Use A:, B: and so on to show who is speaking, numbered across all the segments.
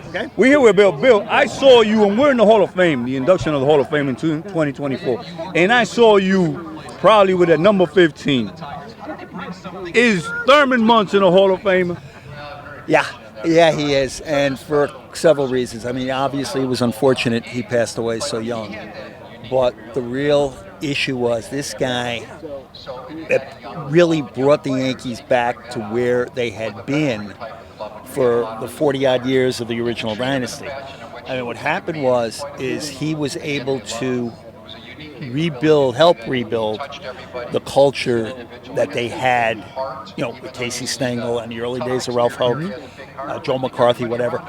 A: Okay. We're here with Bill. Bill, I saw you, and we're in the Hall of Fame, the induction of the Hall of Fame in 2024. And I saw you probably with a number 15. Is Thurman Munson a Hall of Famer?
B: Yeah, he is, and for several reasons. I mean, obviously it was unfortunate he passed away so young, but the real issue was this guy that really brought the Yankees back to where they had been for the 40-odd years of the original dynasty. I mean, what happened is he was able to help rebuild the culture that they had, with Casey Stengel and the early days of Ralph Hope, Joe McCarthy, whatever.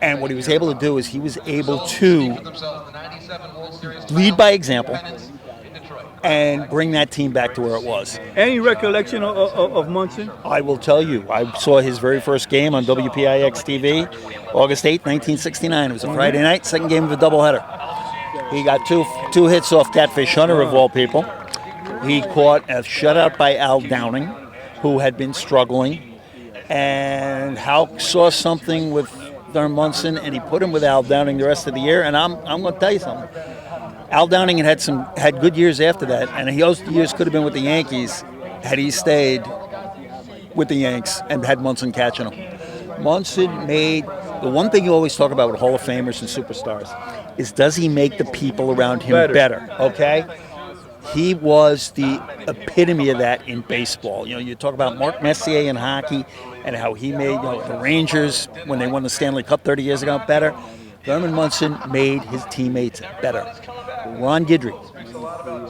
B: And what he was able to do is he was able to lead by example and bring that team back to where it was.
A: Any recollection of Munson?
B: I will tell you. I saw his very first game on WPIX TV, August 8, 1969. It was a Friday night, second game of a doubleheader. He got two hits off Catfish Hunter, of all people. He caught a shutout by Al Downing, who had been struggling. And Hal saw something with Thurman Munson, and he put him with Al Downing the rest of the year. And I'm going to tell you something. Al Downing had good years after that, and those years could have been with the Yankees had he stayed with the Yanks and had Munson catching him. Munson made the one thing you always talk about with Hall of Famers and superstars is, does he make the people around him better? Okay? He was the epitome of that in baseball. You talk about Mark Messier in hockey and how he made the Rangers, when they won the Stanley Cup 30 years ago, better. Thurman Munson made his teammates better. Ron Guidry,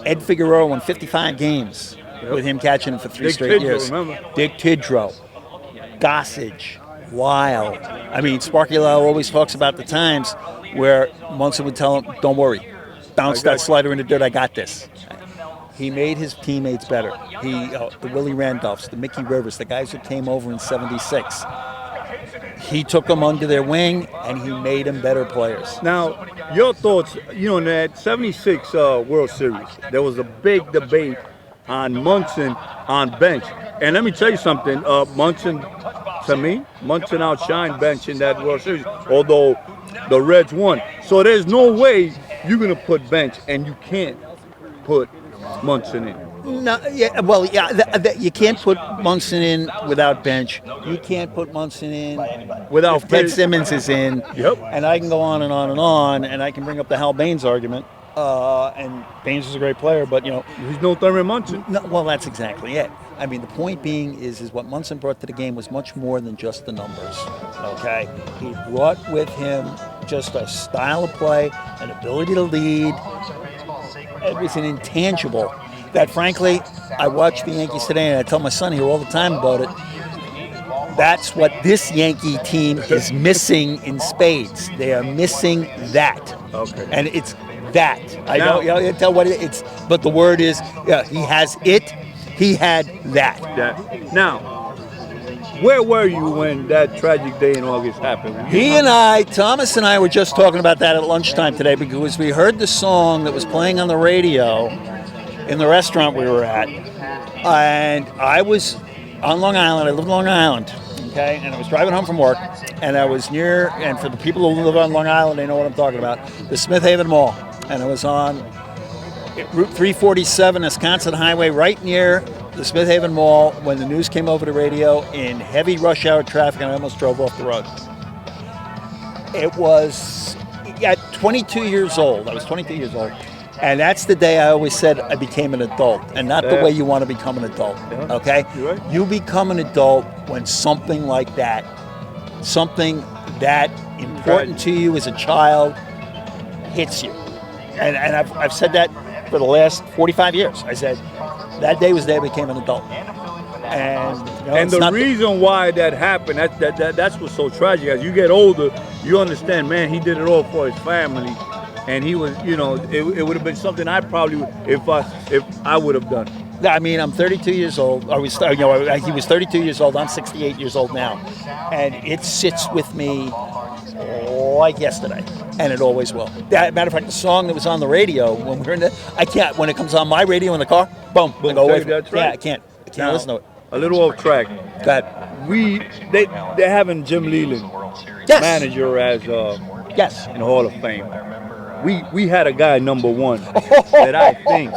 B: Ed Figueroa won 55 games with him catching him for three straight years. Dick Tidrow, Gossage, Wild. I mean, Sparky Lyle always talks about the times where Munson would tell him, don't worry, bounce that slider in the dirt, I got this. He made his teammates better. The Willie Randolphs, the Mickey Rivers, the guys who came over in '76. He took them under their wing, and he made them better players.
A: Now, your thoughts, in that '76 World Series, there was a big debate on Munson on bench. And let me tell you something, Munson outshined bench in that World Series, although the Reds won. So there's no way you're going to put bench, and you can't put Munson in.
B: No, you can't put Munson in without bench. You can't put Munson in without Ted Simmons is in.
A: Yep.
B: And I can go on and on and on, and I can bring up the Hal Baines argument. And Baines is a great player, but
A: he's no Thurman Munson.
B: No, well, that's exactly it. I mean, the point being is what Munson brought to the game was much more than just the numbers. Okay, he brought with him just a style of play, an ability to lead. It was an intangible that, frankly, I watch the Yankees today, and I tell my son here all the time about it. That's what this Yankee team is missing in spades. They are missing that.
A: Okay.
B: And it's that. I don't tell what it's, but the word is, he has it. He had that.
A: Now, where were you when that tragic day in August happened?
B: Thomas and I were just talking about that at lunchtime today, because we heard the song that was playing on the radio in the restaurant we were at. And I was on Long Island. I live in Long Island. Okay, and I was driving home from work, and I was near, and for the people who live on Long Island, they know what I'm talking about, the Smith Haven Mall. And I was on Route 347, Wisconsin Highway, right near the Smith Haven Mall, when the news came over the radio in heavy rush hour traffic, and I almost drove off the road. It was at 22 years old. I was 22 years old. And that's the day I always said I became an adult, and not the way you want to become an adult, okay?
A: Right.
B: You become an adult when something like that, something that important to you as a child hits you. And I've said that for the last 45 years. I said, that day was the day I became an adult.
A: And the reason why that happened, that's what's so tragic. As you get older, you understand, man, he did it all for his family. And he was, it would have been something I probably would, if I would have done.
B: I mean, I'm 32 years old. He was 32 years old. I'm 68 years old now, and it sits with me like yesterday. and it always will. Matter of fact, the song that was on the radio when we're in I can't, when it comes on my radio in the car, boom, I go away from it.
A: That's right.
B: Yeah, I can't
A: Now,
B: listen to it.
A: A little off track.
B: Go ahead.
A: They're having Jim Leland,
B: Yes.
A: manager, as
B: Yes.
A: in the Hall of Fame. We had a guy number 1 that I think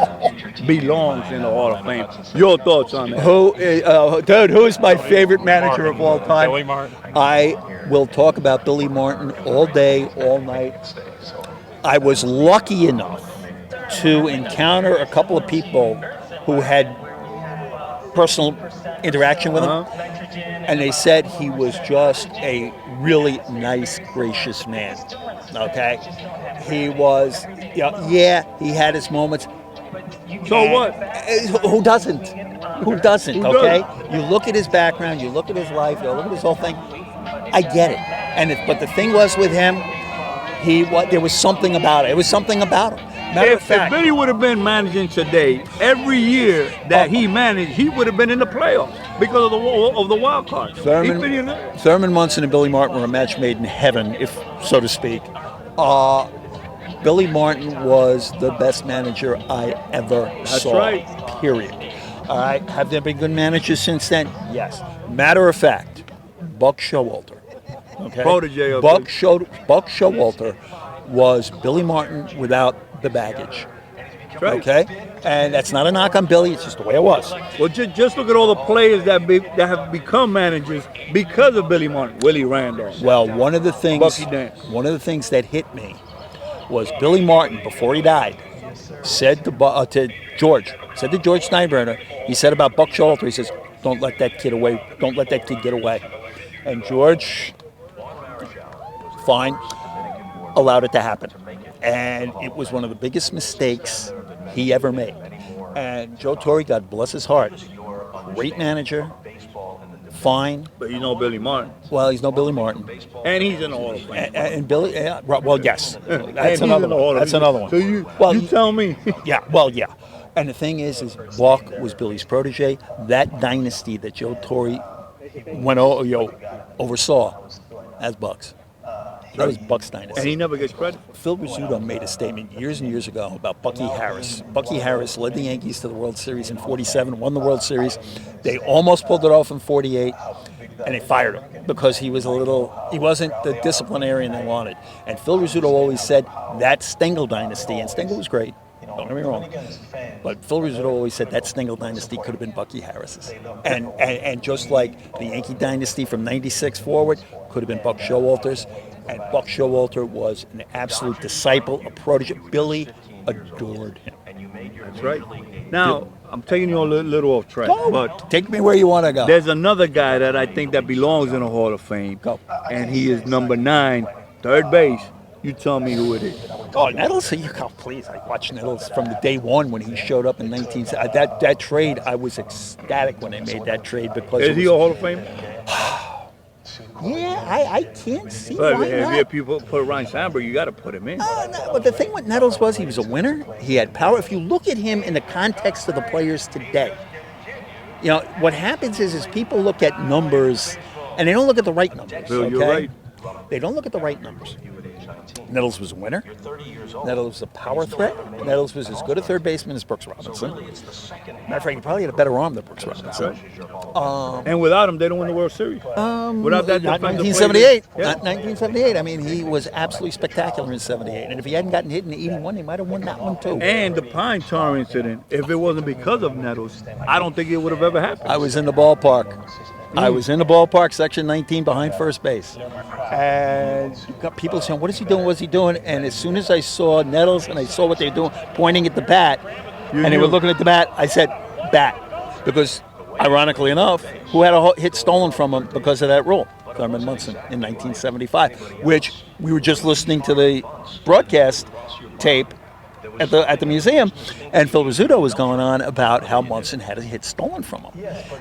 A: belongs in the Hall of Fame. Your thoughts on that?
B: Who is my favorite manager of all time?
C: Billy Martin.
B: I will talk about Billy Martin all day, all night. I was lucky enough to encounter a couple of people who had personal interaction with him, and they said he was just a really nice, gracious man. Okay, he was, he had his moments.
A: So what?
B: Who doesn't? Who doesn't?
A: Who
B: Okay,
A: doesn't?
B: you look at his background, you look at his life, you look at his whole thing. I get it, but the thing was with him, there was something about it. It was something about him. Matter of
A: If
B: fact,
A: Billy would have been managing today, every year that he managed, he would have been in the playoffs because of the wild card.
B: Thurman Munson and Billy Martin were a match made in heaven, if so to speak. Billy Martin was the best manager I ever saw.
A: That's right.
B: Period. All right. Have there been good managers since then? Yes. Matter of fact, Buck Showalter. Okay.
A: Protege of
B: Buck Showalter was Billy Martin without the baggage.
A: Right.
B: Okay, and that's not a knock on Billy. It's just the way it was.
A: Well, just look at all the players that have become managers because of Billy Martin. Willie Randolph.
B: Well, one of the things that hit me was Billy Martin, before he died, said to George Steinbrenner, he said about Buck Showalter, he says, "Don't let that kid away. Don't let that kid get away." And George, fine, allowed it to happen. And it was one of the biggest mistakes he ever made. And Joe Torre, God bless his heart, great manager, fine.
A: But you know Billy Martin.
B: Well, he's no Billy Martin.
A: And he's in the Hall of Fame.
B: And Billy, well, yes. That's
A: And
B: another
A: he's in the Hall
B: one.
A: of
B: That's
A: Fame.
B: another one.
A: So you tell me.
B: Yeah. And the thing is Buck was Billy's protege. That dynasty that Joe Torre oversaw as Bucks. That was Buck's dynasty.
A: And he never gets credit.
B: Phil Rizzuto made a statement years and years ago about Bucky Harris. Bucky Harris led the Yankees to the World Series in '47, won the World Series. They almost pulled it off in '48, and they fired him because he wasn't the disciplinarian they wanted. And Phil Rizzuto always said that Stengel dynasty, and Stengel was great, don't get me wrong, but Phil Rizzuto always said that Stengel dynasty could have been Bucky Harris's. And just like the Yankee dynasty from '96 forward could have been Buck Showalter's. And Buck Showalter was an absolute disciple, a protege. Billy adored him.
A: That's right. Now, I'm taking you a little off track. But
B: take me where you want to go.
A: There's another guy that I think that belongs in the Hall of Fame.
B: Go.
A: And he is number 9, third base. You tell me who it is.
B: Oh, Netles, please. I watched Netles from the day one when he showed up in 1970. That trade, I was ecstatic when they made that trade because
A: Is he a Hall of Famer?
B: Yeah, I can't see
A: But
B: why not.
A: if you put Ryan Sandberg, you got to put him in.
B: No, but the thing with Nettles was he was a winner. He had power. If you look at him in the context of the players today, what happens is people look at numbers and they don't look at the right numbers.
A: Bill,
B: okay?
A: you're right.
B: They don't look at the right numbers. Nettles was a winner. Nettles was a power threat. Nettles was as good a third baseman as Brooks Robinson. Matter of fact, he probably had a better arm than Brooks Robinson.
A: And without him, they don't win the World Series. Without that,
B: not
A: defensive
B: 1978.
A: play,
B: Not 1978. I mean, he was absolutely spectacular in '78. And if he hadn't gotten hit in '81, he might have won that one too.
A: And the Pine Tar incident, if it wasn't because of Nettles, I don't think it would have ever happened.
B: I was in the ballpark. I was in the ballpark, section 19, behind first base. And you got people saying, what is he doing? What's he doing? And as soon as I saw Nettles and I saw what they were doing, pointing at the bat, and they were looking at the bat, I said, bat. Because, ironically enough, who had a hit stolen from him because of that rule? Thurman Munson in 1975, which we were just listening to the broadcast tape at the museum, and Phil Rizzuto was going on about how Munson had a hit stolen from him.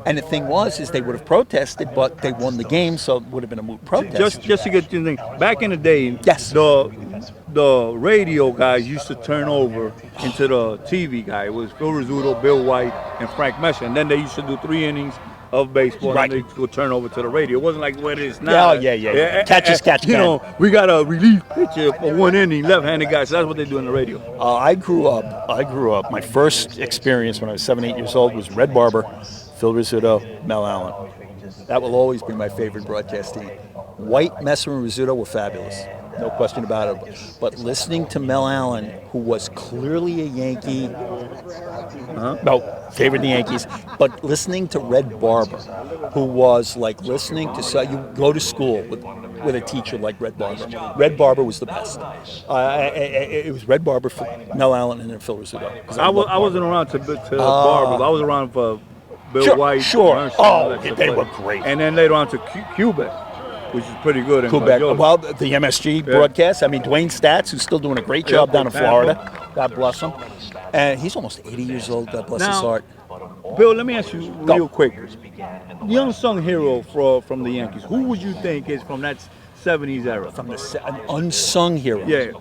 B: And the thing is they would have protested, but they won the game, so it would have been a moot protest.
A: Just to get you the thing, back in the day,
B: Yes.
A: the radio guys used to turn over into the TV guy. It was Phil Rizzuto, Bill White, and Frank Messer. And then they used to do 3 innings of baseball,
B: Right.
A: and they would turn over to the radio. It wasn't like what it is now.
B: Yeah. Catch as catch
A: You
B: can.
A: know, we got a relief pitcher for one inning, left-handed guy. So that's what they do in the radio.
B: I grew up. My first experience when I was 7, 8 years old was Red Barber, Phil Rizzuto, Mel Allen. That will always be my favorite broadcast team. White, Messer, and Rizzuto were fabulous. No question about it. But listening to Mel Allen, who was clearly a Yankee, favored the Yankees, but listening to Red Barber, who was like listening to, you go to school with a teacher like Red Barber. Red Barber was the best. It was Red Barber, for Mel Allen, and then Phil Rizzuto.
A: I wasn't around to Barbers. I was around for Bill
B: Sure,
A: White.
B: sure.
A: Munson,
B: Oh,
A: Alexa
B: they
A: Play.
B: were great.
A: And then later on to Quebec, which is pretty good. in
B: Quebec.
A: Guardiola.
B: Well, the MSG broadcast. I mean, Dwayne Stats, who's still doing a great job down in Florida. God bless him. And he's almost 80 years old. God bless his heart.
A: Bill, let me ask you real quick. The unsung hero from the Yankees. Who would you think is from that 70s era?
B: From an unsung hero.
A: Yeah.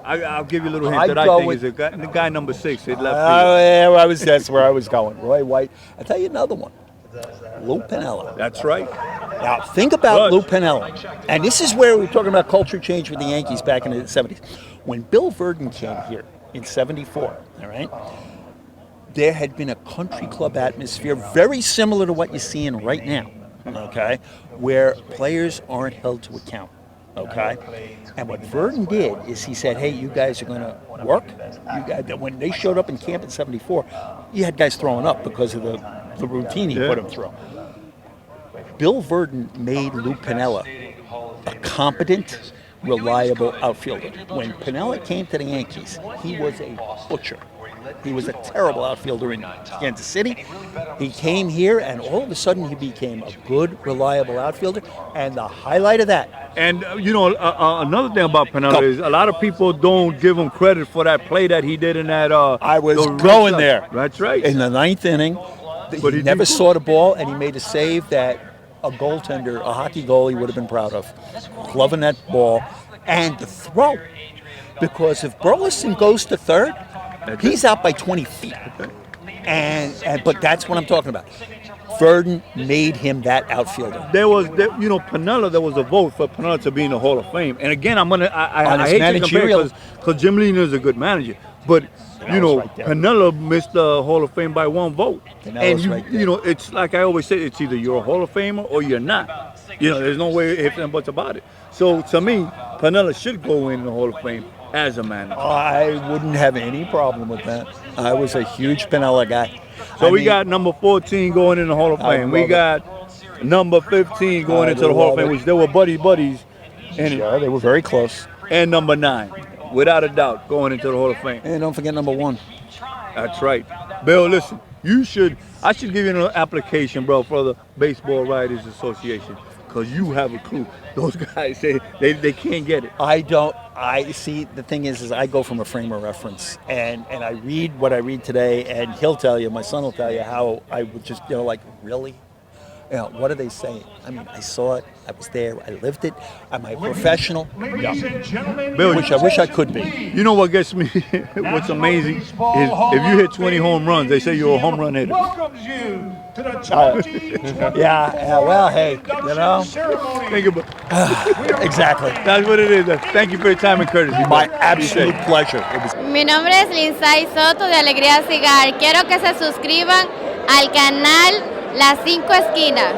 A: I'll give you a little hint
B: I'd
A: that I
B: go
A: think
B: with-
A: is the guy number 6 at left field.
B: That's where I was going. Roy White. I'll tell you another one. Lou Piniella.
A: That's right.
B: Now, think about
A: Clutch.
B: Lou Piniella. And this is where we're talking about culture change with the Yankees back in the 70s. When Bill Verdon came here in 74, all right, there had been a country club atmosphere very similar to what you're seeing right now, okay, where players aren't held to account, okay? And what Verdon did is he said, hey, you guys are going to work. When they showed up in camp in 74, you had guys throwing up because of the routine he put them through. Bill Verdon made Lou Piniella a competent, reliable outfielder. When Piniella came to the Yankees, he was a butcher. He was a terrible outfielder in Kansas City. He came here, and all of a sudden he became a good, reliable outfielder. And the highlight of that.
A: And, another thing about Piniella is a lot of people don't give him credit for that play that he did in that.
B: I was
A: the
B: going
A: Red Sox.
B: there.
A: That's right.
B: In the ninth inning,
A: But
B: he
A: he
B: never
A: did-
B: saw the ball, and he made a save that a goaltender, a hockey goalie, would have been proud of. Gloving that ball and the throw. Because if Burleson goes to third, he's out by 20 feet. But that's what I'm talking about. Verdon made him that outfielder.
A: Piniella, there was a vote for Piniella to be in the Hall of Fame. And again, I hate to compare because Jim Lean is a good manager. But,
B: right there.
A: Piniella missed the Hall of Fame by one vote.
B: Piniella's right there.
A: It's like I always say, it's either you're a Hall of Famer or you're not. There's no way ifs and buts about it. So, to me, Piniella should go in the Hall of Fame as a manager.
B: I wouldn't have any problem with that. I was a huge Piniella guy.
A: So we got number 14 going in the Hall of Fame. We got number 15 going into the Hall of Fame, which they were buddies. And
B: Yeah, they were very close.
A: And number 9, without a doubt, going into the Hall of Fame.
B: And don't forget number 1.
A: That's right. Bill, listen, I should give you an application, bro, for the Baseball Writers Association, because you have a clue. Those guys say they can't get it.
B: I see, the thing is I go from a frame of reference, and I read what I read today, and he'll tell you, my son will tell you how I would just, really? What are they saying? I mean, I saw it, I was there, I lived it, I'm a professional.
A: Bill,
B: I wish I could be.
A: You know what gets me, what's amazing is if you hit 20 home runs, they say you're a home run hitter.
B: Well, hey,
A: Think about
B: exactly.
A: That's what it is. Thank you for your time and courtesy.
B: My absolute pleasure.
C: Mi nombre es Lindsay Soto de Alegría Cigar. Quiero que se suscriban al canal Las 5 Esquinas.